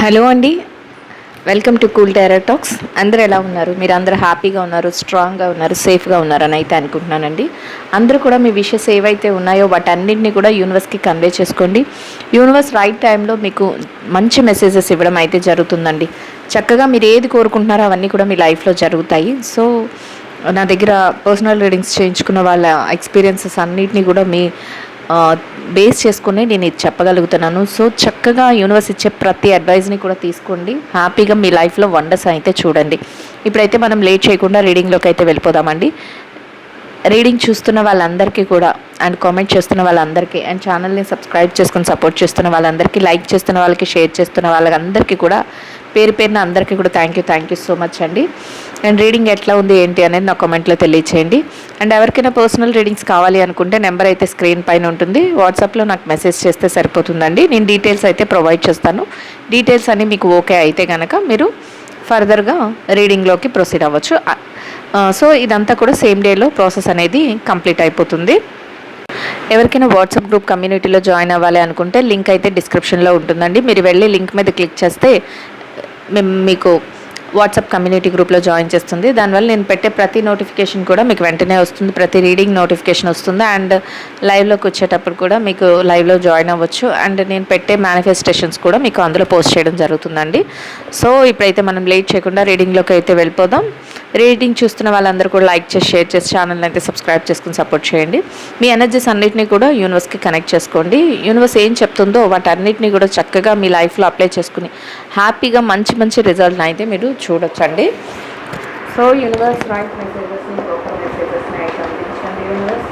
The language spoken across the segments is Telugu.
హలో అండి. Welcome to cool tarot talks. అందరూ ఎలా ఉన్నారు? మీరు అందరూ హ్యాపీగా ఉన్నారు, స్ట్రాంగ్గా ఉన్నారు, సేఫ్గా ఉన్నారని అయితే అనుకుంటున్నానండి. అందరూ కూడా మీ విషెస్ ఏవైతే ఉన్నాయో వాటన్నింటినీ కూడా యూనివర్స్కి కన్వే చేసుకోండి. యూనివర్స్ రైట్ టైంలో మీకు మంచి మెసేజెస్ ఇవ్వడం అయితే జరుగుతుందండి. చక్కగా మీరు ఏది కోరుకుంటున్నారో అవన్నీ కూడా మీ లైఫ్లో జరుగుతాయి. సో నా దగ్గర పర్సనల్ రీడింగ్స్ చేయించుకున్న వాళ్ళ ఎక్స్పీరియన్సెస్ అన్నిటినీ కూడా బేస్ చేసుకుని నేను ఇది చెప్పగలుగుతున్నాను. సో చక్కగా యూనివర్స్ ఇచ్చే ప్రతి అడ్వైజ్ని కూడా తీసుకోండి. హ్యాపీగా మీ లైఫ్లో వండర్స్ అయితే చూడండి. ఇప్పుడైతే మనం లేట్ చేయకుండా రీడింగ్లోకి అయితే వెళ్ళిపోదామండి. రీడింగ్ చూస్తున్న వాళ్ళందరికీ కూడా అండ్ కామెంట్ చేస్తున్న వాళ్ళందరికీ అండ్ ఛానల్ని సబ్స్క్రైబ్ చేసుకుని సపోర్ట్ చేస్తున్న వాళ్ళందరికీ, లైక్ చేస్తున్న వాళ్ళకి, షేర్ చేస్తున్న వాళ్ళందరికీ కూడా పేరు పేరున అందరికీ కూడా థ్యాంక్ యూ సో మచ్ అండి. అండ్ రీడింగ్ ఎట్లా ఉంది ఏంటి అనేది నా కామెంట్లో తెలియచేయండి. అండ్ ఎవరికైనా పర్సనల్ రీడింగ్స్ కావాలి అనుకుంటే నెంబర్ అయితే స్క్రీన్ పైన ఉంటుంది. వాట్సాప్లో నాకు మెసేజ్ చేస్తే సరిపోతుందండి. నేను డీటెయిల్స్ అయితే ప్రొవైడ్ చేస్తాను. డీటెయిల్స్ అన్నీ మీకు ఓకే అయితే కనుక మీరు ఫర్దర్గా రీడింగ్లోకి ప్రొసీడ్ అవ్వచ్చు. సో ఇదంతా కూడా సేమ్ డేలో ప్రాసెస్ అనేది కంప్లీట్ అయిపోతుంది. ఎవరికైనా వాట్సాప్ గ్రూప్ కమ్యూనిటీలో జాయిన్ అవ్వాలి అనుకుంటే లింక్ అయితే డిస్క్రిప్షన్లో ఉంటుందండి. మీరు వెళ్ళి లింక్ మీద క్లిక్ చేస్తే మీకు వాట్సాప్ కమ్యూనిటీ గ్రూప్లో జాయిన్ చేస్తుంది. దానివల్ల నేను పెట్టే ప్రతి నోటిఫికేషన్ కూడా మీకు వెంటనే వస్తుంది. ప్రతి రీడింగ్ నోటిఫికేషన్ వస్తుంది. అండ్ లైవ్లోకి వచ్చేటప్పుడు కూడా మీకు లైవ్లో జాయిన్ అవ్వచ్చు. అండ్ నేను పెట్టే మేనిఫెస్టేషన్స్ కూడా మీకు అందులో పోస్ట్ చేయడం జరుగుతుందండి. సో ఇప్పుడైతే మనం లేట్ చేయకుండా రీడింగ్లోకి అయితే వెళ్ళిపోదాం. రీడింగ్ చూస్తున్న వాళ్ళందరూ కూడా లైక్ చేసి, షేర్ చేసి, ఛానల్ అయితే సబ్స్క్రైబ్ చేసుకుని సపోర్ట్ చేయండి. మీ ఎనర్జీస్ అన్నింటినీ కూడా యూనివర్స్కి కనెక్ట్ చేసుకోండి. యూనివర్స్ ఏం చెప్తుందో వాటన్నిటిని కూడా చక్కగా మీ లైఫ్లో అప్లై చేసుకుని హ్యాపీగా మంచి మంచి రిజల్ట్ని అయితే మీరు చూడొచ్చండి. సో యూనివర్స్ రైట్ మెసేజెస్ని, బ్రోకన్ మెసేజెస్ని అయితే అందించండి. యూనివర్స్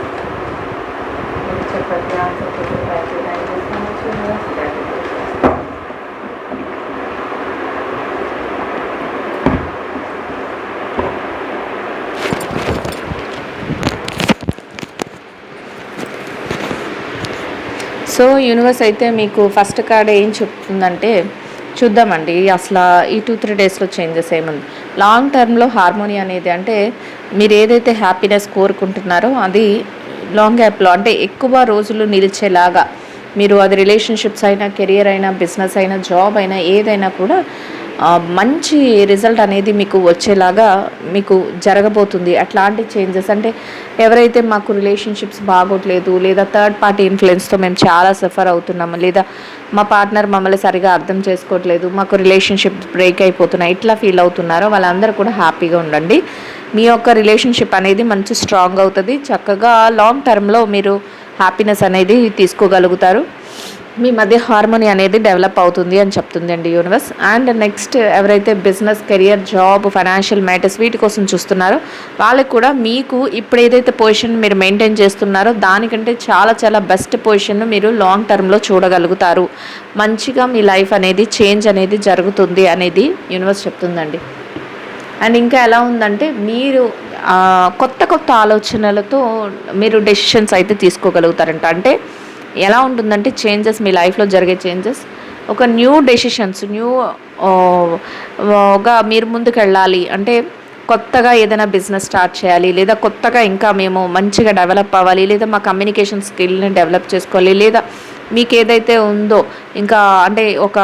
చెప్పండి ఆన్సర్ సో యూనివర్స్ అయితే మీకు ఫస్ట్ కార్డ్ ఏం చెప్తుందంటే చూద్దామండి. అసలు ఈ 2-3 డేస్లో చేంజెస్ ఏముంది. లాంగ్ టర్మ్లో హార్మోనీ అనేది అంటే మీరు ఏదైతే హ్యాపీనెస్ కోరుకుంటున్నారో అది లాంగ్ గ్యాప్లో అంటే ఎక్కువ రోజులు నిలిచేలాగా మీరు అది రిలేషన్షిప్స్ అయినా, కెరియర్ అయినా, బిజినెస్ అయినా, జాబ్ అయినా ఏదైనా కూడా మంచి రిజల్ట్ అనేది మీకు వచ్చేలాగా మీకు జరగబోతుంది. అట్లాంటి చేంజెస్ అంటే ఎవరైతే మాకు రిలేషన్షిప్స్ బాగోట్లేదు, లేదా థర్డ్ పార్టీ ఇన్ఫ్లుయెన్స్తో మేము చాలా సఫర్ అవుతున్నాము, లేదా మా పార్ట్నర్ మమ్మల్ని సరిగా అర్థం చేసుకోవట్లేదు, మాకు రిలేషన్షిప్స్ బ్రేక్ అయిపోతున్నాయి, ఇట్లా ఫీల్ అవుతున్నారో వాళ్ళందరూ కూడా హ్యాపీగా ఉండండి. మీ యొక్క రిలేషన్షిప్ అనేది మంచి స్ట్రాంగ్ అవుతుంది. చక్కగా లాంగ్ టర్మ్లో మీరు హ్యాపీనెస్ అనేది తీసుకోగలుగుతారు. మీ మధ్య హార్మోనీ అనేది డెవలప్ అవుతుంది అని చెప్తుందండి యూనివర్స్. అండ్ నెక్స్ట్ ఎవరైతే business, career, job, financial matters వీటి కోసం చూస్తున్నారో వాళ్ళకి కూడా మీకు ఇప్పుడు ఏదైతే పొజిషన్ మీరు మెయింటైన్ చేస్తున్నారో దానికంటే చాలా చాలా బెస్ట్ పొజిషన్ మీరు లాంగ్ టర్మ్లో చూడగలుగుతారు. మంచిగా మీ లైఫ్ అనేది చేంజ్ అనేది జరుగుతుంది అనేది యూనివర్స్ చెప్తుందండి. అండ్ ఇంకా ఎలా ఉందంటే మీరు కొత్త కొత్త ఆలోచనలతో మీరు డెసిషన్స్ అయితే తీసుకోగలుగుతారంట. అంటే ఎలా ఉంటుందంటే చేంజెస్ మీ లైఫ్లో జరిగే చేంజెస్ ఒక న్యూ డెసిషన్స్ గా మీరు ముందుకు వెళ్ళాలి అంటే కొత్తగా ఏదైనా బిజినెస్ స్టార్ట్ చేయాలి, లేదా కొత్తగా ఇంకా మేము మంచిగా డెవలప్ అవ్వాలి, లేదా మా కమ్యూనికేషన్ స్కిల్ని డెవలప్ చేసుకోవాలి, లేదా మీకు ఏదైతే ఉందో ఇంకా అంటే ఒక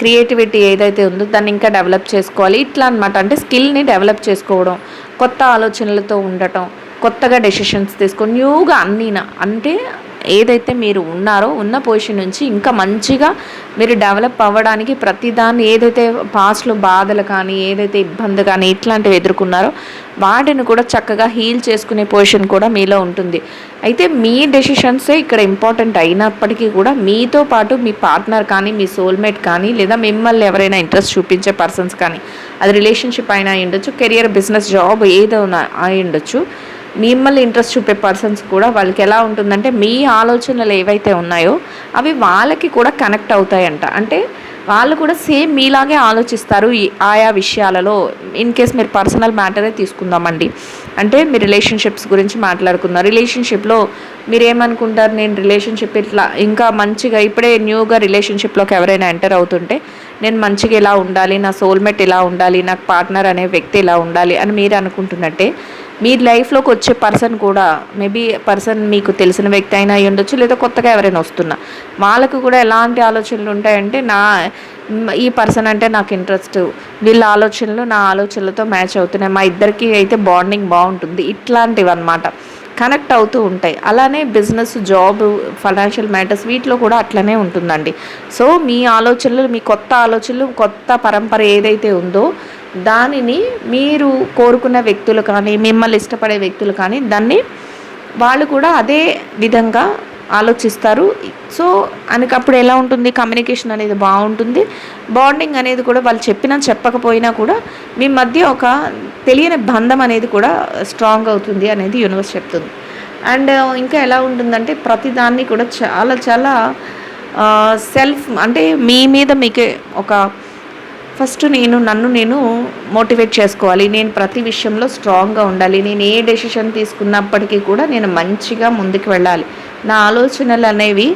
క్రియేటివిటీ ఏదైతే ఉందో దాన్ని ఇంకా డెవలప్ చేసుకోవాలి ఇట్లా అనమాట. అంటే స్కిల్ని డెవలప్ చేసుకోవడం, కొత్త ఆలోచనలతో ఉండటం, కొత్తగా డెసిషన్స్ తీసుకో న్యూగా అన్నీనా అంటే ఏదైతే మీరు ఉన్నారో ఉన్న పొజిషన్ నుంచి ఇంకా మంచిగా మీరు డెవలప్ అవ్వడానికి ప్రతిదాన్ని ఏదైతే పాస్ట్లో బాధలు కానీ, ఏదైతే ఇబ్బంది కానీ ఇట్లాంటివి ఎదుర్కొన్నారో వాటిని కూడా చక్కగా హీల్ చేసుకునే పొజిషన్ కూడా మీలో ఉంటుంది. అయితే మీ డెసిషన్సే ఇక్కడ ఇంపార్టెంట్ అయినప్పటికీ కూడా మీతో పాటు మీ పార్ట్నర్ కానీ, మీ సోల్మేట్ కానీ, లేదా మిమ్మల్ని ఎవరైనా ఇంట్రెస్ట్ చూపించే పర్సన్స్ కానీ, అది రిలేషన్షిప్ అయినా అయి ఉండొచ్చు, కెరియర్, బిజినెస్, జాబ్ ఏదైనా అయి ఉండొచ్చు, మిమ్మల్ని ఇంట్రెస్ట్ చూపే పర్సన్స్ కూడా వాళ్ళకి ఎలా ఉంటుందంటే మీ ఆలోచనలు ఏవైతే ఉన్నాయో అవి వాళ్ళకి కూడా కనెక్ట్ అవుతాయంట. అంటే వాళ్ళు కూడా సేమ్ మీలాగే ఆలోచిస్తారు ఆయా విషయాలలో. ఇన్ కేస్ మీరు పర్సనల్ మ్యాటరే తీసుకుందామండి. అంటే మీ రిలేషన్షిప్స్ గురించి మాట్లాడుకున్నారు. రిలేషన్షిప్లో మీరు ఏమనుకుంటారు, నేను రిలేషన్షిప్ ఇట్లా ఇంకా మంచిగా ఇప్పుడే న్యూగా రిలేషన్షిప్లోకి ఎవరైనా ఎంటర్ అవుతుంటే నేను మంచిగా ఇలా ఉండాలి, నా సోల్మేట్ ఇలా ఉండాలి, నాకు పార్ట్నర్ అనే వ్యక్తి ఇలా ఉండాలి అని మీరు అనుకుంటున్నట్టే మీ లైఫ్లోకి వచ్చే పర్సన్ కూడా మేబీ పర్సన్ మీకు తెలిసిన వ్యక్తి అయినా అయి ఉండొచ్చు, లేదా కొత్తగా ఎవరైనా వస్తున్నా వాళ్ళకు కూడా ఎలాంటి ఆలోచనలు ఉంటాయంటే ఈ పర్సన్ అంటే నాకు ఇంట్రెస్ట్, వీళ్ళ ఆలోచనలు నా ఆలోచనలతో మ్యాచ్ అవుతున్నాయి, మా ఇద్దరికి అయితే బాండింగ్ బాగుంటుంది, ఇట్లాంటివి అన్నమాట కనెక్ట్ అవుతూ ఉంటాయి. అలానే బిజినెస్, జాబ్, ఫైనాన్షియల్ మ్యాటర్స్ వీటిలో కూడా అట్లనే ఉంటుందండి. సో మీ ఆలోచనలు, మీ కొత్త ఆలోచనలు, కొత్త పరంపర ఏదైతే ఉందో దానిని మీరు కోరుకున్న వ్యక్తులు కానీ, మిమ్మల్ని ఇష్టపడే వ్యక్తులు కానీ దాన్ని వాళ్ళు కూడా అదే విధంగా ఆలోచిస్తారు. సో అప్పుడు ఎలా ఉంటుంది, కమ్యూనికేషన్ అనేది బాగుంటుంది, బాండింగ్ అనేది కూడా వాళ్ళు చెప్పినా చెప్పకపోయినా కూడా మీ మధ్య ఒక తెలియని బంధం అనేది కూడా స్ట్రాంగ్ అవుతుంది అనేది యూనివర్స్ చెప్తుంది. అండ్ ఇంకా ఎలా ఉంటుందంటే ప్రతిదాన్ని కూడా చాలా చాలా సెల్ఫ్ అంటే మీ మీద మీకే ఒక ఫస్ట్ నన్ను నేను మోటివేట్ చేసుకోవాలి, నేను ప్రతి విషయంలో స్ట్రాంగ్గా ఉండాలి, నేను ఏ డెసిషన్ తీసుకున్నప్పటికీ కూడా నేను మంచిగా ముందుకు వెళ్ళాలి, నా ఆలోచనలు అనేవి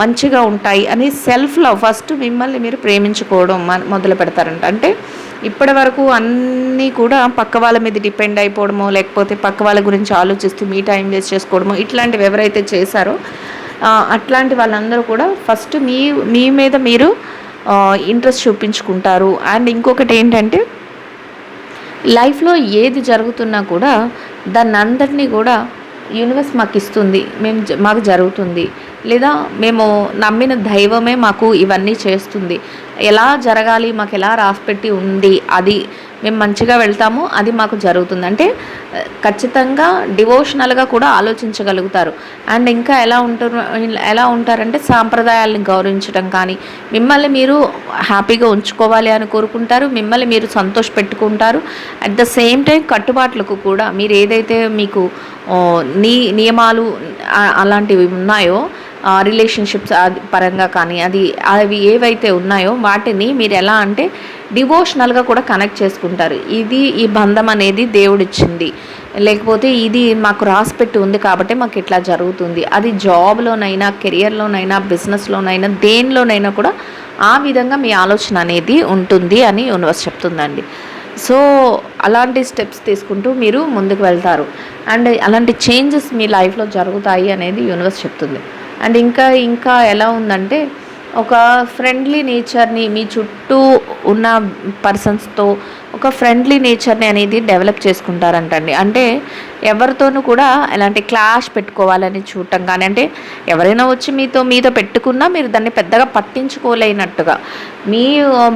మంచిగా ఉంటాయి అని సెల్ఫ్ లవ్ ఫస్ట్ మిమ్మల్ని మీరు ప్రేమించుకోవడం మొదలు పెడతారంట. అంటే ఇప్పటి వరకు అన్నీ కూడా పక్క వాళ్ళ మీద డిపెండ్ అయిపోవడమో, లేకపోతే పక్క వాళ్ళ గురించి ఆలోచిస్తూ మీ టైం వేస్ట్ చేసుకోవడమో ఇట్లాంటివి ఎవరైతే చేశారో అట్లాంటి వాళ్ళందరూ కూడా ఫస్ట్ మీ మీద మీరు ఇంట్రెస్ట్ చూపించుకుంటారు. అండ్ ఇంకొకటి ఏంటంటే లైఫ్లో ఏది జరుగుతున్నా కూడా దాన్ని అందరినీ కూడా యూనివర్స్ మాకు ఇస్తుంది, మాకు జరుగుతుంది, లేదా మేము నమ్మిన దైవమే మాకు ఇవన్నీ చేస్తుంది, ఎలా జరగాలి మాకు ఎలా రాసిపెట్టి ఉంది అది మేము మంచిగా వెళ్తాము, అది మాకు జరుగుతుంది అంటే ఖచ్చితంగా డివోషనల్గా కూడా ఆలోచించగలుగుతారు. అండ్ ఇంకా ఎలా ఉంటారంటే సాంప్రదాయాలను గౌరవించడం కానీ, మిమ్మల్ని మీరు హ్యాపీగా ఉంచుకోవాలి అని కోరుకుంటారు, మిమ్మల్ని మీరు సంతోష పెట్టుకుంటారు. అట్ ద సేమ్ టైం కట్టుబాట్లకు కూడా మీరు ఏదైతే మీకు నియమాలు అలాంటివి ఉన్నాయో రిలేషన్షిప్స్ పరంగా కానీ అవి ఏవైతే ఉన్నాయో వాటిని మీరు ఎలా అంటే డివోషనల్గా కూడా కనెక్ట్ చేసుకుంటారు. ఈ బంధం అనేది దేవుడిచ్చింది, లేకపోతే ఇది మాకు రాసిపెట్టి ఉంది కాబట్టి మాకు ఇట్లా జరుగుతుంది, అది జాబ్లోనైనా, కెరియర్లోనైనా, బిజినెస్లోనైనా, దేనిలోనైనా కూడా ఆ విధంగా మీ ఆలోచన అనేది ఉంటుంది అని యూనివర్స్ చెప్తుందండి. సో అలాంటి స్టెప్స్ తీసుకుంటూ మీరు ముందుకు వెళ్తారు అండ్ అలాంటి చేంజెస్ మీ లైఫ్లో జరుగుతాయి అనేది యూనివర్స్ చెప్తుంది. అండ్ ఇంకా ఎలా ఉందంటే ఒక ఫ్రెండ్లీ నేచర్ని మీ చుట్టూ ఉన్న పర్సన్స్తో ఒక ఫ్రెండ్లీ నేచర్ని అనేది డెవలప్ చేసుకుంటారంటండి. అంటే ఎవరితోనూ కూడా ఎలాంటి క్లాష్ పెట్టుకోవాలని చూడటం కానీ, అంటే ఎవరైనా వచ్చి మీతో పెట్టుకున్నా మీరు దాన్ని పెద్దగా పట్టించుకోలేనట్టుగా మీ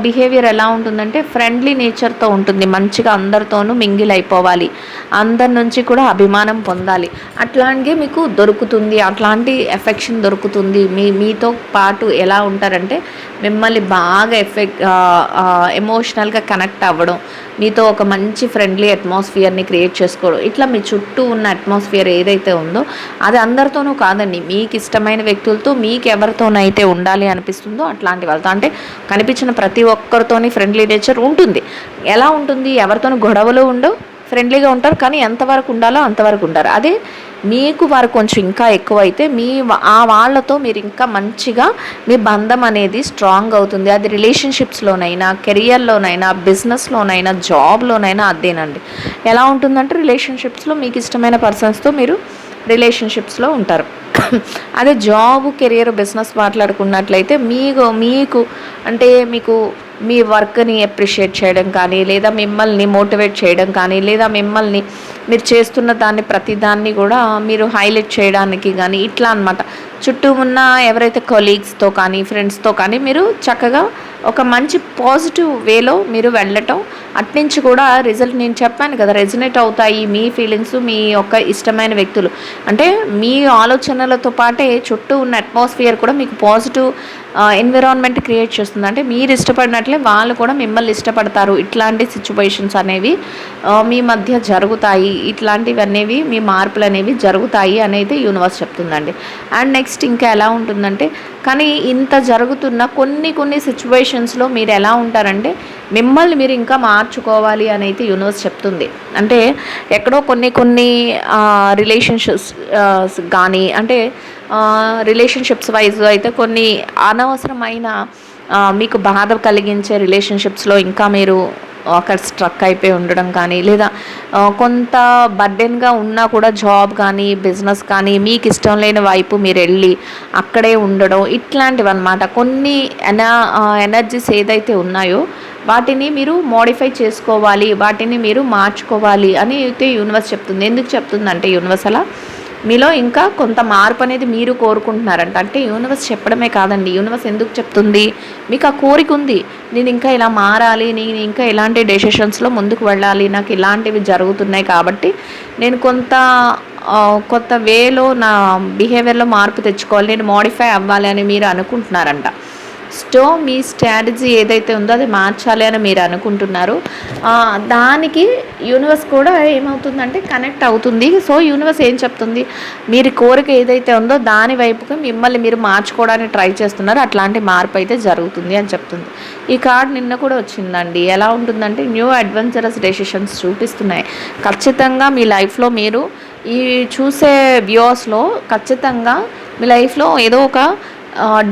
బిహేవియర్ ఎలా ఉంటుందంటే ఫ్రెండ్లీ నేచర్తో ఉంటుంది, మంచిగా అందరితోనూ మింగిల్ అయిపోవాలి, అందరి నుంచి కూడా అభిమానం పొందాలి, అట్లాంటివి మీకు దొరుకుతుంది, అట్లాంటి ఎఫెక్షన్ దొరుకుతుంది. మీతో పాటు ఎలా ఉంటారంటే మిమ్మల్ని బాగా ఎమోషనల్గా కనెక్ట్ అవ్వడం, మీతో ఒక మంచి ఫ్రెండ్లీ అట్మాస్ఫియర్ని క్రియేట్ చేసుకోవడం, ఇట్లా మీ చుట్టూ ఉన్న అట్మాస్ఫియర్ ఏదైతే ఉందో అది అందరితోనూ కాదండి, మీకు ఇష్టమైన వ్యక్తులతో మీకు ఎవరితోనైతే ఉండాలి అనిపిస్తుందో అట్లాంటి వాళ్ళతో, అంటే కనిపించిన ప్రతి ఒక్కరితోని ఫ్రెండ్లీ నేచర్ ఉంటుంది. ఎలా ఉంటుంది, ఎవరితోనూ గొడవలు ఉండవు, ఫ్రెండ్లీగా ఉంటారు, కానీ ఎంతవరకు ఉండాలో అంతవరకు ఉంటారు. అదే మీకు వారు కొంచెం ఇంకా ఎక్కువ అయితే వాళ్ళతో మీరు ఇంకా మంచిగా మీ బంధం అనేది స్ట్రాంగ్ అవుతుంది. అది రిలేషన్షిప్స్లోనైనా, కెరియర్లోనైనా, బిజినెస్లోనైనా, జాబ్లోనైనా అదేనండి. ఎలా ఉంటుందంటే రిలేషన్షిప్స్లో మీకు ఇష్టమైన పర్సన్స్తో మీరు రిలేషన్షిప్స్లో ఉంటారు. అదే జాబ్, కెరియర్, బిజినెస్ మాట్లాడుకున్నట్లయితే మీకు అంటే మీకు మీ వర్క్ని అప్రిషియేట్ చేయడం కానీ, లేదా మిమ్మల్ని మోటివేట్ చేయడం కానీ, లేదా మిమ్మల్ని మీరు చేస్తున్న ప్రతిదాన్ని కూడా మీరు హైలైట్ చేయడానికి కానీ ఇట్లా అన్నమాట. చుట్టూ ఉన్న ఎవరైతే కొలీగ్స్తో కానీ, ఫ్రెండ్స్తో కానీ మీరు చక్కగా ఒక మంచి పాజిటివ్ వేలో మీరు వెళ్ళటం, అట్నుంచి కూడా రిజల్ట్ నేను చెప్పాను కదా రెజనేట్ అవుతాయి మీ ఫీలింగ్స్, మీ యొక్క ఇష్టమైన వ్యక్తులు. అంటే మీ ఆలోచనలతో పాటే చుట్టూ ఉన్న అట్మాస్ఫియర్ కూడా మీకు పాజిటివ్ ఎన్విరాన్మెంట్ క్రియేట్ చేస్తుంది. అంటే మీరు ఇష్టపడినట్లే వాళ్ళు కూడా మిమ్మల్ని ఇష్టపడతారు. ఇట్లాంటి సిచ్యువేషన్స్ అనేవి మీ మధ్య జరుగుతాయి, ఇట్లాంటివి అనేవి మీ మార్పులు అనేవి జరుగుతాయి అనేది యూనివర్స్ చెప్తుందండి. అండ్ నెక్స్ట్ ఇంకా ఎలా ఉంటుందంటే, కానీ ఇంత జరుగుతున్న కొన్ని సిచ్యువేషన్స్లో మీరు ఎలా ఉంటారంటే మిమ్మల్ని మీరు ఇంకా మార్చుకోవాలి అని అయితే యూనివర్స్ చెప్తుంది. అంటే ఎక్కడో కొన్ని రిలేషన్షిప్స్ కానీ, అంటే రిలేషన్షిప్స్ వైజ్ అయితే కొన్ని అనవసరమైన మీకు బాధ కలిగించే రిలేషన్షిప్స్లో ఇంకా మీరు అక్కడ స్ట్రక్ అయిపోయి ఉండడం కానీ, లేదా కొంత బర్డెన్గా ఉన్నా కూడా జాబ్ కానీ బిజినెస్ కానీ మీకు ఇష్టం లేని వైపు మీరు వెళ్ళి అక్కడే ఉండడం, ఇట్లాంటివి అనమాట. కొన్ని ఎనర్జీస్ ఏదైతే ఉన్నాయో వాటిని మీరు మోడిఫై చేసుకోవాలి, వాటిని మీరు మార్చుకోవాలి అని అయితే యూనివర్స్ చెప్తుంది. ఎందుకు చెప్తుందంటే యూనివర్స్ అలా మీలో ఇంకా కొంత మార్పు అనేది మీరు కోరుకుంటున్నారంట. అంటే యూనివర్స్ చెప్పడమే కాదండి, యూనివర్స్ ఎందుకు చెప్తుంది, మీకు ఆ కోరిక ఉంది, నేను ఇంకా ఇలా మారాలి, నేను ఇంకా ఇలాంటి డెసిషన్స్లో ముందుకు వెళ్ళాలి, నాకు ఇలాంటివి జరుగుతున్నాయి కాబట్టి నేను కొత్త వేలో నా బిహేవియర్లో మార్పు తెచ్చుకోవాలి, నేను మోడిఫై అవ్వాలి అని మీరు అనుకుంటున్నారంట. మీ స్ట్రాటజీ ఏదైతే ఉందో అది మార్చాలి అని మీరు అనుకుంటున్నారు. దానికి యూనివర్స్ కూడా ఏమవుతుందంటే కనెక్ట్ అవుతుంది. సో యూనివర్స్ ఏం చెప్తుంది, మీరు కోరిక ఏదైతే ఉందో దాని వైపుకి మిమ్మల్ని మీరు మార్చుకోవడానికి ట్రై చేస్తున్నారు, అట్లాంటి మార్పు అయితే జరుగుతుంది అని చెప్తుంది. ఈ కార్డ్ నిన్న కూడా వచ్చిందండి. ఎలా ఉంటుందంటే న్యూ అడ్వెంచరస్ డెసిషన్స్ చూపిస్తున్నాయి. ఖచ్చితంగా మీ లైఫ్లో మీరు ఈ చూసే వ్యూస్లో ఖచ్చితంగా మీ లైఫ్లో ఏదో ఒక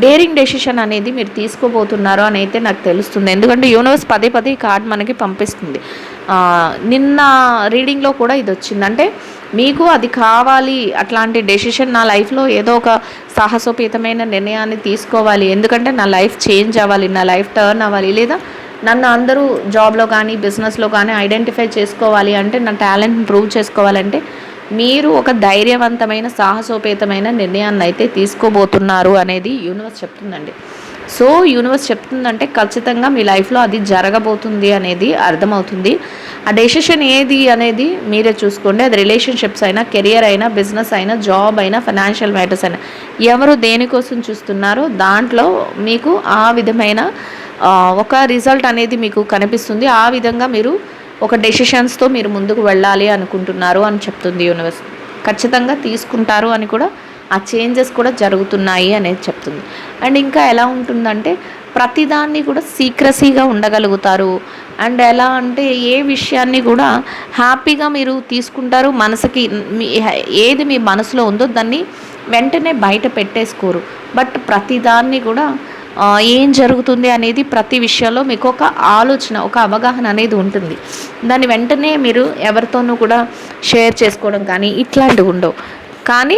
డేరింగ్ డెసిషన్ అనేది మీరు తీసుకోబోతున్నారు అని అయితే నాకు తెలుస్తుంది. ఎందుకంటే యూనివర్స్ పదే పదే ఈ కార్డ్ మనకి పంపిస్తుంది. నిన్న రీడింగ్లో కూడా ఇది వచ్చింది. అంటే మీకు అది కావాలి, అట్లాంటి డెసిషన్ నా లైఫ్లో ఏదో ఒక సాహసోపేతమైన నిర్ణయాన్ని తీసుకోవాలి, ఎందుకంటే నా లైఫ్ చేంజ్ అవ్వాలి, నా లైఫ్ టర్న్ అవ్వాలి, లేదా నన్ను అందరూ జాబ్లో కానీ బిజినెస్లో కానీ ఐడెంటిఫై చేసుకోవాలి, అంటే నా టాలెంట్ని ప్రూవ్ చేసుకోవాలంటే మీరు ఒక ధైర్యవంతమైన సాహసోపేతమైన నిర్ణయాన్ని అయితే తీసుకోబోతున్నారు అనేది యూనివర్స్ చెప్తుందండి. సో యూనివర్స్ చెప్తుందంటే ఖచ్చితంగా మీ లైఫ్లో అది జరగబోతుంది అనేది అర్థమవుతుంది. ఆ డెసిషన్ ఏది అనేది మీరే చూసుకోండి. అది రిలేషన్షిప్స్ అయినా, కెరియర్ అయినా, బిజినెస్ అయినా, జాబ్ అయినా, ఫైనాన్షియల్ మ్యాటర్స్ అయినా, ఎవరు దేనికోసం చూస్తున్నారో దాంట్లో మీకు ఆ విధమైన ఒక రిజల్ట్ అనేది మీకు కనిపిస్తుంది. ఆ విధంగా మీరు ఒక డెసిషన్స్తో మీరు ముందుకు వెళ్ళాలి అనుకుంటున్నారు అని చెప్తుంది యూనివర్స్. ఖచ్చితంగా తీసుకుంటారు అని కూడా, ఆ చేంజెస్ కూడా జరుగుతున్నాయి అనేది చెప్తుంది. అండ్ ఇంకా ఎలా ఉంటుందంటే ప్రతిదాన్ని కూడా సీక్రసీగా ఉండగలుగుతారు. అండ్ ఎలా అంటే ఏ విషయాన్ని కూడా హ్యాపీగా మీరు తీసుకుంటారు. మనసుకి ఏది మీ మనసులో ఉందో దాన్ని వెంటనే బయట పెట్టేసుకోరు. బట్ ప్రతిదాన్ని కూడా ఏం జరుగుతుంది అనేది ప్రతి విషయంలో మీకు ఒక ఆలోచన, ఒక అవగాహన అనేది ఉంటుంది. దాన్ని వెంటనే మీరు ఎవరితోనూ కూడా షేర్ చేసుకోవడం కానీ ఇట్లాంటివి ఉండవు. కానీ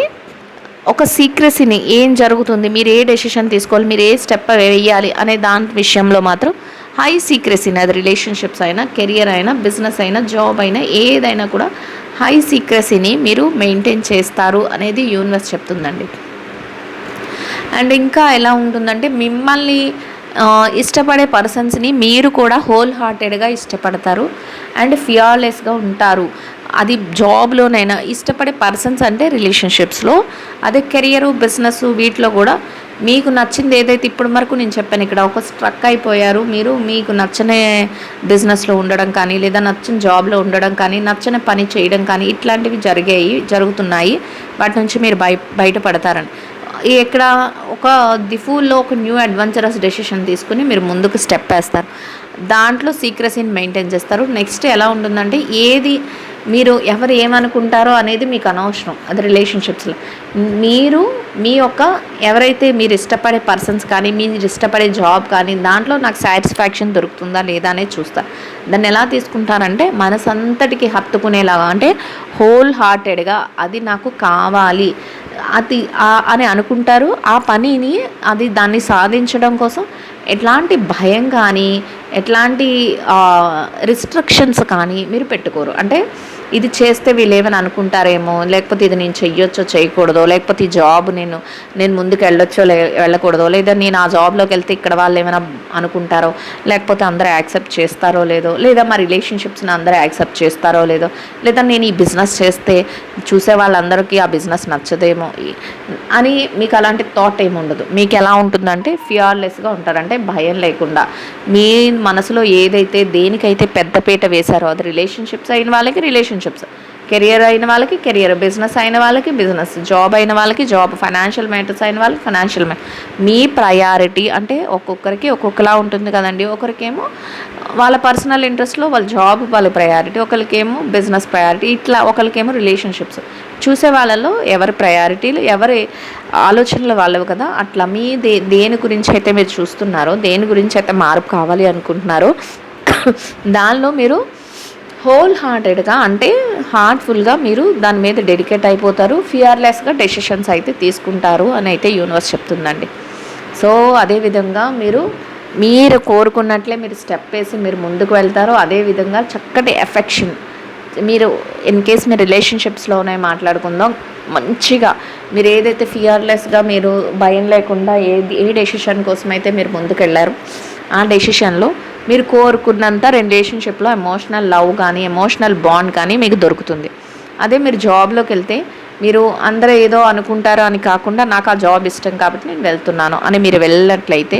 ఒక సీక్రెసీని ఏం జరుగుతుంది, మీరు ఏ డెసిషన్ తీసుకోవాలి, మీరు ఏ స్టెప్ వేయాలి అనే దాని విషయంలో మాత్రం హై సీక్రెసీని, అది రిలేషన్షిప్స్ అయినా, కెరియర్ అయినా, బిజినెస్ అయినా, జాబ్ అయినా, ఏదైనా కూడా హై సీక్రెసీని మీరు మెయింటైన్ చేస్తారు అనేది యూనివర్స్ చెప్తుందండి. అండ్ ఇంకా ఎలా ఉంటుందంటే మిమ్మల్ని ఇష్టపడే పర్సన్స్ని మీరు కూడా హోల్ హార్టెడ్గా ఇష్టపడతారు అండ్ ఫియర్లెస్గా ఉంటారు. అది జాబ్లోనైనా ఇష్టపడే పర్సన్స్ అంటే రిలేషన్షిప్స్లో, అదే కెరియరు, బిజినెస్ వీటిలో కూడా మీకు నచ్చింది ఏదైతే ఇప్పుడు వరకు నేను చెప్పాను, ఇక్కడ ఒక స్ట్రక్ అయిపోయారు మీరు, మీకు నచ్చని బిజినెస్లో ఉండడం కానీ, లేదా నచ్చిన జాబ్లో ఉండడం కానీ, నచ్చని పని చేయడం కానీ ఇట్లాంటివి జరుగుతున్నాయి. వాటి నుంచి మీరు బయటపడతారని ఇక్కడ ఒక దిఫూల్లో ఒక న్యూ అడ్వెంచరస్ డెసిషన్ తీసుకుని మీరు ముందుకు స్టెప్ వేస్తారు. దాంట్లో సీక్రసీని మెయింటైన్ చేస్తారు. నెక్స్ట్ ఎలా ఉంటుందంటే ఏది మీరు ఎవరు ఏమనుకుంటారో అనేది మీకు అనవసరం. అది రిలేషన్షిప్స్లో మీరు మీ యొక్క ఎవరైతే మీరు ఇష్టపడే పర్సన్స్ కానీ, మీరు ఇష్టపడే జాబ్ కానీ, దాంట్లో నాకు సాటిస్ఫాక్షన్ దొరుకుతుందా లేదా అనేది చూస్తారు. దాన్ని ఎలా తీసుకుంటారంటే మనసంతటికి హత్తుకునేలాగా, అంటే హోల్ హార్టెడ్గా అది నాకు కావాలి అది అని అనుకుంటారు. ఆ పనిని దాన్ని సాధించడం కోసం ఎట్లాంటి భయం కానీ, ఎట్లాంటి రిస్ట్రిక్షన్స్ కానీ మీరు పెట్టుకోరు. అంటే ఇది చేస్తే వీళ్ళు ఏమని అనుకుంటారేమో, లేకపోతే ఇది నేను చెయ్యొచ్చో చేయకూడదో, లేకపోతే ఈ జాబ్ నేను ముందుకు వెళ్ళొచ్చో వెళ్ళకూడదో, లేదా నేను ఆ జాబ్లోకి వెళ్తే ఇక్కడ వాళ్ళు ఏమైనా అనుకుంటారో, లేకపోతే అందరూ యాక్సెప్ట్ చేస్తారో లేదో, లేదా మా రిలేషన్షిప్స్ని అందరూ యాక్సెప్ట్ చేస్తారో లేదో, లేదా నేను ఈ బిజినెస్ చేస్తే చూసే వాళ్ళందరికీ ఆ బిజినెస్ నచ్చదేమో అని మీకు అలాంటి థాట్ ఏమి ఉండదు. మీకు ఎలా ఉంటుందంటే ఫియర్లెస్గా ఉంటారు. అంటే భయం లేకుండా మీ మనసులో ఏదైతే దేనికైతే పెద్దపీట వేశారో, అది రిలేషన్షిప్స్ అయిన వాళ్ళకి రిలేషన్షిప్స్, కెరియర్ అయిన వాళ్ళకి కెరియర్, బిజినెస్ అయిన వాళ్ళకి బిజినెస్, జాబ్ అయిన వాళ్ళకి జాబ్, ఫైనాన్షియల్ మ్యాటర్స్ అయిన వాళ్ళకి ఫైనాన్షియల్ మీ ప్రయారిటీ అంటే ఒక్కొక్కరికి ఒక్కొక్కలా ఉంటుంది కదండి. ఒకరికేమో వాళ్ళ పర్సనల్ ఇంట్రెస్ట్లో వాళ్ళ జాబ్ వాళ్ళ ప్రయారిటీ, ఒకరికేమో బిజినెస్ ప్రయారిటీ, ఇట్లా ఒకరికేమో రిలేషన్షిప్స్. చూసే వాళ్ళలో ఎవరి ప్రయారిటీలు, ఎవరి ఆలోచనలు వాళ్ళవి కదా. అట్లా మీ దేని గురించి అయితే మీరు చూస్తున్నారో, దేని గురించి అయితే మార్పు కావాలి అనుకుంటున్నారో దానిలో మీరు హోల్ హార్టెడ్గా అంటే హార్ట్ఫుల్గా మీరు దాని మీద డెడికేట్ అయిపోతారు. ఫియర్లెస్గా డెసిషన్స్ అయితే తీసుకుంటారు అని అయితే యూనివర్స్ చెప్తుందండి. సో అదేవిధంగా మీరు కోరుకున్నట్లే మీరు స్టెప్ వేసి మీరు ముందుకు వెళ్తారో, అదేవిధంగా చక్కటి ఎఫెక్షన్ మీరు ఇన్ కేస్ మీ రిలేషన్షిప్స్లోనే మాట్లాడుకుందాం, మంచిగా మీరు ఏదైతే ఫియర్లెస్గా మీరు భయం లేకుండా ఏ డెసిషన్ కోసం అయితే మీరు ముందుకు వెళ్ళారు ఆ డెసిషన్లో మీరు కోరుకున్నంత రిలేషన్షిప్లో ఎమోషనల్ లవ్ కానీ ఎమోషనల్ బాండ్ కానీ మీకు దొరుకుతుంది. అదే మీరు జాబ్లోకి వెళ్తే మీరు అందరూ ఏదో అనుకుంటారో అని కాకుండా నాకు ఆ జాబ్ ఇష్టం కాబట్టి నేను వెళ్తున్నాను అని మీరు వెళ్ళినట్లయితే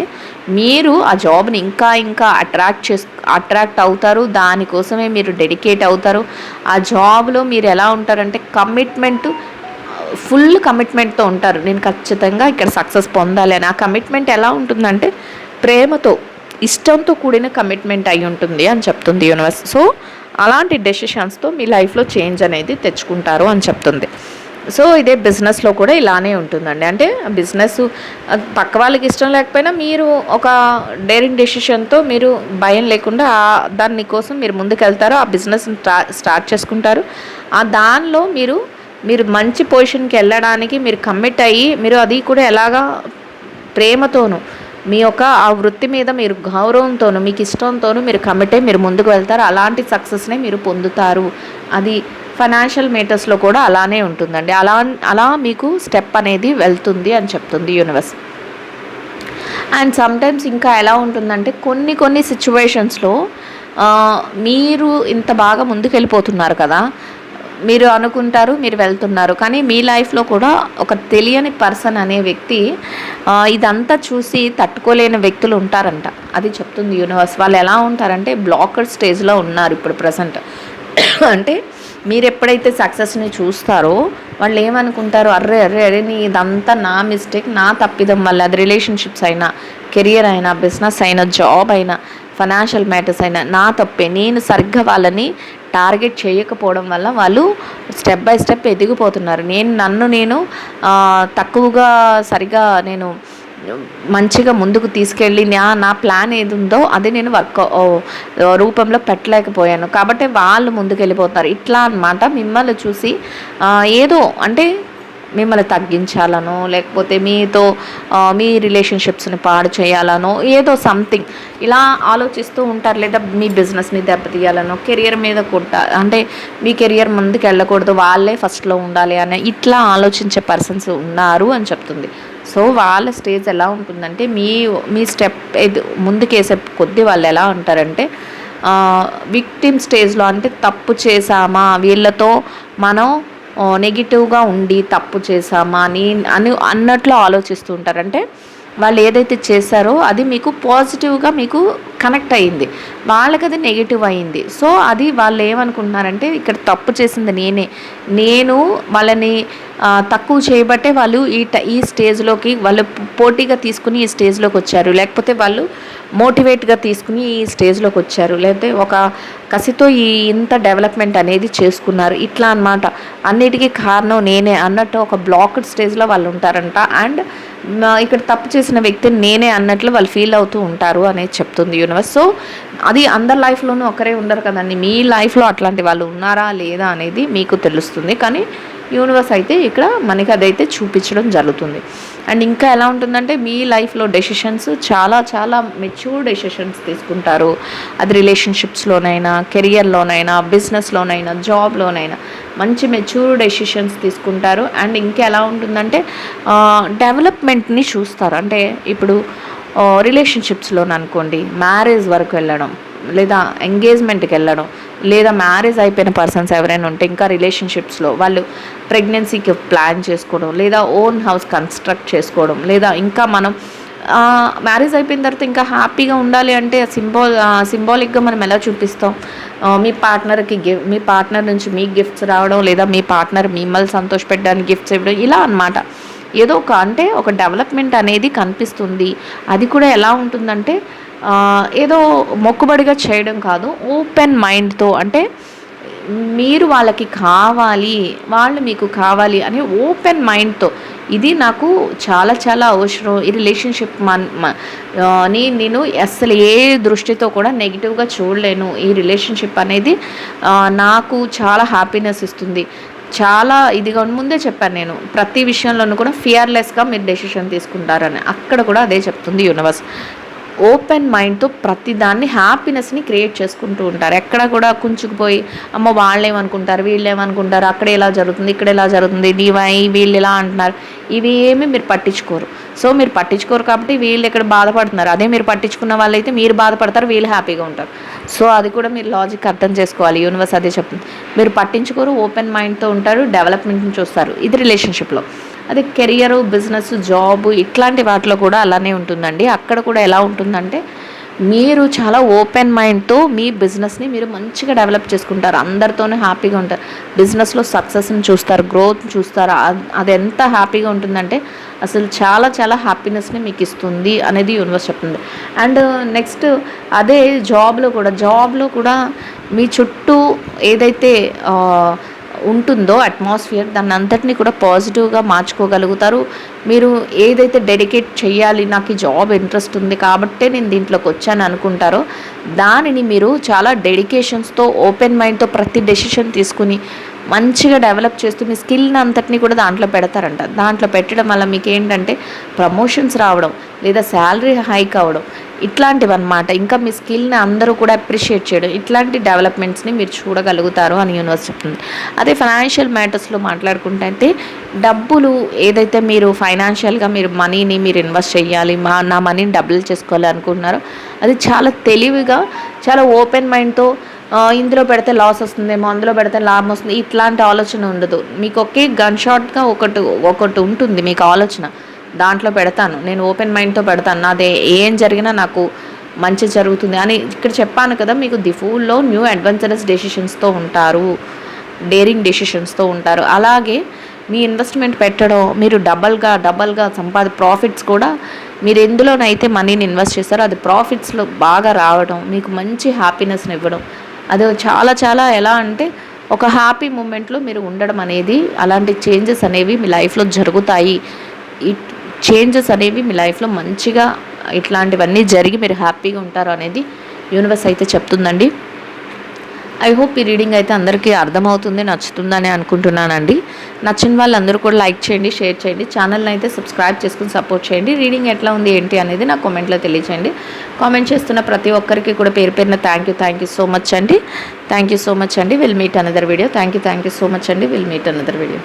మీరు ఆ జాబ్ని ఇంకా ఇంకా అట్రాక్ట్ అవుతారు. దానికోసమే మీరు డెడికేట్ అవుతారు. ఆ జాబ్లో మీరు ఎలా ఉంటారంటే ఫుల్ కమిట్మెంట్తో ఉంటారు. నేను ఖచ్చితంగా ఇక్కడ సక్సెస్ పొందాలి అని. ఆ కమిట్మెంట్ ఎలా ఉంటుందంటే ప్రేమతో, ఇష్టంతో కూడిన కమిట్మెంట్ అయి ఉంటుంది అని చెప్తుంది యూనివర్స్. సో అలాంటి డెసిషన్స్తో మీ లైఫ్లో చేంజ్ అనేది తెచ్చుకుంటారు అని చెప్తుంది. సో ఇదే బిజినెస్లో కూడా ఇలానే ఉంటుందండి. అంటే బిజినెస్ పక్క వాళ్ళకి ఇష్టం లేకపోయినా మీరు ఒక డేరింగ్ డెసిషన్తో మీరు భయం లేకుండా దానికోసం మీరు ముందుకెళ్తారు. ఆ బిజినెస్ని స్టార్ట్ చేసుకుంటారు. ఆ దానిలో మీరు మంచి పొజిషన్కి వెళ్ళడానికి మీరు కమిట్ అయ్యి మీరు అది కూడా ఎలాగా ప్రేమతోనూ మీ యొక్క ఆ వృత్తి మీద మీరు గౌరవంతోనూ మీకు ఇష్టంతోనూ మీరు కమిట్ అయ్యి మీరు ముందుకు వెళ్తారు. అలాంటి సక్సెస్నే మీరు పొందుతారు. అది ఫైనాన్షియల్ మేటర్స్లో కూడా అలానే ఉంటుందండి. అలా మీకు స్టెప్ అనేది వెళ్తుంది అని చెప్తుంది యూనివర్స్. అండ్ సమ్టైమ్స్ ఇంకా ఎలా ఉంటుందంటే కొన్ని సిచ్యువేషన్స్లో మీరు ఇంత బాగా ముందుకెళ్ళిపోతున్నారు కదా, మీరు అనుకుంటారు మీరు వెళ్తున్నారు, కానీ మీ లైఫ్లో కూడా ఒక తెలియని పర్సన్ అనే వ్యక్తి ఇదంతా చూసి తట్టుకోలేని వ్యక్తులు ఉంటారంట. అది చెప్తుంది యూనివర్స్. వాళ్ళు ఎలా ఉంటారంటే బ్లాకర్ స్టేజ్లో ఉన్నారు ఇప్పుడు ప్రజెంట్. అంటే మీరు ఎప్పుడైతే సక్సెస్ని చూస్తారో వాళ్ళు ఏమనుకుంటారు, అర్రే ఇదంతా నా మిస్టేక్, నా తప్పిదం వల్ల, అది రిలేషన్షిప్స్ అయినా, కెరియర్ అయినా, బిజినెస్ అయినా, జాబ్ అయినా, ఫైనాన్షియల్ మ్యాటర్స్ అయినా నా తప్పే, నేను సరిగ్గా వాళ్ళని టార్గెట్ చేయకపోవడం వల్ల వాళ్ళు స్టెప్ బై స్టెప్ ఎదిగిపోతున్నారు. నన్ను తక్కువగా సరిగా నేను మంచిగా ముందుకు తీసుకెళ్ళి నా ప్లాన్ ఏది ఉందో అది నేను రూపంలో పెట్టలేకపోయాను కాబట్టి వాళ్ళు ముందుకు వెళ్ళిపోతారు. ఇట్లా అన్నమాట. మిమ్మల్ని చూసి ఏదో అంటే మిమ్మల్ని తగ్గించాలనో, లేకపోతే మీ రిలేషన్షిప్స్ని పాడు చేయాలనో, ఏదో సంథింగ్ ఇలా ఆలోచిస్తూ ఉంటారు. లేదా మీ బిజినెస్ని దెబ్బతీయాలనో, కెరియర్ మీద అంటే మీ కెరియర్ ముందుకు వెళ్ళకూడదు, వాళ్ళే ఫస్ట్లో ఉండాలి అని ఇట్లా ఆలోచించే పర్సన్స్ ఉన్నారు అని చెప్తుంది. సో వాళ్ళ స్టేజ్ ఎలా ఉంటుందంటే మీ స్టెప్ ముందుకేసే కొద్దీ వాళ్ళు ఎలా ఉంటారంటే విక్టిమ్ స్టేజ్లో, అంటే తప్పు చేసామా వీళ్ళతో మనం నెగిటివ్గా ఉండి తప్పు చేసామా అన్నట్లు ఆలోచిస్తూ ఉంటారు. అంటే వాళ్ళు ఏదైతే చేశారో అది మీకు పాజిటివ్గా మీకు కనెక్ట్ అయ్యింది, వాళ్ళకి అది నెగిటివ్ అయ్యింది. సో అది వాళ్ళు ఏమనుకుంటున్నారంటే ఇక్కడ తప్పు చేసింది నేను వాళ్ళని తక్కువ చేయబట్టే వాళ్ళు ఈ స్టేజ్లోకి వాళ్ళు పోటీగా తీసుకుని ఈ స్టేజ్లోకి వచ్చారు, లేకపోతే వాళ్ళు మోటివేట్గా తీసుకుని ఈ స్టేజ్లోకి వచ్చారు, లేకపోతే ఒక కసితో ఇంత డెవలప్మెంట్ అనేది చేసుకున్నారు. ఇట్లా అన్నమాట. అన్నిటికీ కారణం నేనే అన్నట్టు ఒక బ్లాక్డ్ స్టేజ్లో వాళ్ళు ఉంటారంట. అండ్ ఇక్కడ తప్పు చేసిన వ్యక్తిని నేనే అన్నట్లు వాళ్ళు ఫీల్ అవుతూ ఉంటారు అనేది చెప్తుంది యూనివర్స్. సో అది అందరి లైఫ్లోనూ ఒకరే ఉండరు కదండి. మీ లైఫ్లో అట్లాంటి వాళ్ళు ఉన్నారా లేదా అనేది మీకు తెలుస్తుంది, కానీ యూనివర్స్ అయితే ఇక్కడ మనకి అదైతే చూపించడం జరుగుతుంది. అండ్ ఇంకా ఎలా ఉంటుందంటే మీ లైఫ్లో డెసిషన్స్ చాలా చాలా మెచ్యూర్ డెసిషన్స్ తీసుకుంటారు. అది రిలేషన్షిప్స్లోనైనా, కెరియర్లోనైనా, బిజినెస్లోనైనా, జాబ్లోనైనా మంచి మెచ్యూర్ డెసిషన్స్ తీసుకుంటారు. అండ్ ఇంకా ఎలా ఉంటుందంటే డెవలప్మెంట్ని చూస్తారు. అంటే ఇప్పుడు రిలేషన్షిప్స్లోననుకోండి, మ్యారేజ్ వరకు వెళ్ళడం, లేదా ఎంగేజ్మెంట్కి వెళ్ళడం, లేదా మ్యారేజ్ అయిపోయిన పర్సన్స్ ఎవరైనా ఉంటే ఇంకా రిలేషన్షిప్స్లో వాళ్ళు ప్రెగ్నెన్సీకి ప్లాన్ చేసుకోవడం, లేదా ఓన్ హౌస్ కన్స్ట్రక్ట్ చేసుకోవడం, లేదా ఇంకా మనం మ్యారేజ్ అయిపోయిన తర్వాత ఇంకా హ్యాపీగా ఉండాలి అంటే సింబాలిక్గా మనం ఎలా చూపిస్తాం, మీ పార్ట్నర్ నుంచి మీకు గిఫ్ట్స్ రావడం, లేదా మీ పార్ట్నర్ మిమ్మల్ని సంతోషపెట్టడానికి గిఫ్ట్స్ ఇవ్వడం, ఇలా అన్నమాట. ఏదో అంటే ఒక డెవలప్మెంట్ అనేది కనిపిస్తుంది. అది కూడా ఎలా ఉంటుందంటే ఏదో మొక్కుబడిగా చేయడం కాదు, ఓపెన్ మైండ్తో. అంటే మీరు వాళ్ళకి కావాలి, వాళ్ళు మీకు కావాలి అనే ఓపెన్ మైండ్‌తో ఇది నాకు చాలా చాలా అవసరం. ఈ రిలేషన్‌షిప్ నేను అస్సలు ఏ దృష్టితో కూడా నెగెటివ్‌గా చూడలేను. ఈ రిలేషన్‌షిప్ అనేది నాకు చాలా హ్యాపీనెస్ ఇస్తుంది. చాలా ఇదిగా ముందే చెప్పాను నేను. ప్రతి విషయంలోనూ కూడా ఫియర్‌లెస్‌గా మీరు డెసిషన్ తీసుకుంటారని. అక్కడ కూడా అదే చెప్తుంది యూనివర్స్. ఓపెన్ మైండ్‌తో ప్రతిదాన్ని హ్యాపీనెస్‌ని క్రియేట్ చేసుకుంటూ ఉంటారు. ఎక్కడ కూడా కుంచుకుపోయి అమ్మో! వాళ్ళేమనుకుంటారు, వీళ్ళేమనుకుంటారు, అక్కడ ఇలా జరుగుతుంది, ఇక్కడ ఇలా జరుగుతుంది, వీళ్ళు ఇలా అంటున్నారు. ఇవి ఏమి మీరు పట్టించుకోరు. సో, మీరు పట్టించుకోరు కాబట్టి వీళ్ళు ఇక్కడ బాధపడుతున్నారు. అదే మీరు పట్టించుకున్న వాళ్ళైతే మీరు బాధపడతారు, వీళ్ళు హ్యాపీగా ఉంటారు. సో, అది కూడా మీరు లాజిక్ అర్థం చేసుకోవాలి. యూనివర్స్ అదే చెప్తుంది. మీరు పట్టించుకోరు, ఓపెన్ మైండ్‌తో ఉంటారు, డెవలప్‌మెంట్‌ని చూస్తారు. ఇది రిలేషన్‌షిప్‌లో. అదే కెరియరు, బిజినెస్, జాబు ఇట్లాంటి వాటిలో కూడా అలానే ఉంటుందండి. అక్కడ కూడా ఎలా ఉంటుందంటే మీరు చాలా ఓపెన్ మైండ్‌తో మీ బిజినెస్‌ని మీరు మంచిగా డెవలప్ చేసుకుంటారు. అందరితోనూ హ్యాపీగా ఉంటారు. బిజినెస్‌లో సక్సెస్‌ని చూస్తారు, గ్రోత్ చూస్తారు. అది ఎంత హ్యాపీగా ఉంటుందంటే అసలు చాలా చాలా హ్యాపీనెస్‌ని మీకు ఇస్తుంది అనేది యూనివర్స్ చెప్తుంది. అండ్ నెక్స్ట్ అదే జాబ్‌లో కూడా మీ చుట్టూ ఏదైతే ఉంటుందో అట్మాస్ఫియర్ దాన్ని అంతటినీ కూడా పాజిటివ్గా మార్చుకోగలుగుతారు. మీరు ఏదైతే డెడికేట్ చేయాలి, నాకు ఈ జాబ్ ఇంట్రెస్ట్ ఉంది కాబట్టే నేను దీంట్లోకి వచ్చాను అనుకుంటారో దానిని మీరు చాలా డెడికేషన్స్తో ఓపెన్ మైండ్తో ప్రతి డెసిషన్ తీసుకుని మంచిగా డెవలప్ చేస్తూ మీ స్కిల్ని అంతటినీ కూడా దాంట్లో పెడతారంట. దాంట్లో పెట్టడం వల్ల మీకు ఏంటంటే ప్రమోషన్స్ రావడం లేదా శాలరీ హైక్ అవ్వడం ఇట్లాంటివన్నమాట. ఇంకా మీ స్కిల్ని అందరూ కూడా అప్రిషియేట్ చేయడం ఇట్లాంటి డెవలప్మెంట్స్ని మీరు చూడగలుగుతారు అని యూనివర్స్ చెప్తుంది. అదే ఫైనాన్షియల్ మ్యాటర్స్లో మాట్లాడుకుంటే అయితే డబ్బులు ఏదైతే మీరు ఫైనాన్షియల్గా మీరు మనీని మీరు ఇన్వెస్ట్ చేయాలి, నా మనీని డబ్బులు చేసుకోవాలి అనుకుంటున్నారో అది చాలా తెలివిగా చాలా ఓపెన్ మైండ్తో ఇందులో పెడితే లాస్ వస్తుందేమో, అందులో పెడితే లాభం వస్తుంది ఇట్లాంటి ఆలోచన ఉండదు. మీకు ఒకే గన్ షాట్గా ఒకటి ఉంటుంది మీకు ఆలోచన. దాంట్లో పెడతాను, నేను ఓపెన్ మైండ్తో పెడతాను, నాదే ఏం జరిగినా నాకు మంచి జరుగుతుంది అని ఇక్కడ చెప్పాను కదా. మీకు ది ఫూల్లో న్యూ అడ్వెంచరస్ డెసిషన్స్తో ఉంటారు, డేరింగ్ డెసిషన్స్తో ఉంటారు. అలాగే మీ ఇన్వెస్ట్మెంట్ పెట్టడం మీరు డబల్గా ప్రాఫిట్స్ కూడా మీరు ఎందులోనైతే మనీని ఇన్వెస్ట్ చేస్తారో అది ప్రాఫిట్స్లో బాగా రావడం, మీకు మంచి హ్యాపీనెస్ని ఇవ్వడం, అది చాలా చాలా ఎలా అంటే ఒక హ్యాపీ మూమెంట్లో మీరు ఉండడం అనేది అలాంటి చేంజెస్ అనేవి మీ లైఫ్లో జరుగుతాయి. ఈ చేంజెస్ అనేవి మీ లైఫ్లో మంచిగా ఇట్లాంటివన్నీ జరిగి మీరు హ్యాపీగా ఉంటారు అనేది యూనివర్స్ అయితే చెప్తుందండి. ఐ హోప్ ఈ రీడింగ్ అయితే అందరికీ అర్థమవుతుంది, నచ్చుతుందని అనుకుంటున్నానండి. నచ్చిన వాళ్ళందరూ కూడా లైక్ చేయండి, షేర్ చేయండి, ఛానల్ని అయితే సబ్స్క్రైబ్ చేసుకుని సపోర్ట్ చేయండి. రీడింగ్ ఎట్లా ఉంది ఏంటి అనేది నా కామెంట్లో తెలియచేయండి. కామెంట్ చేస్తున్న ప్రతి ఒక్కరికి కూడా పేరు పేరున థ్యాంక్ యూ సో మచ్ అండి. Will meet another video. Thank you so much అండి. Will meet another video.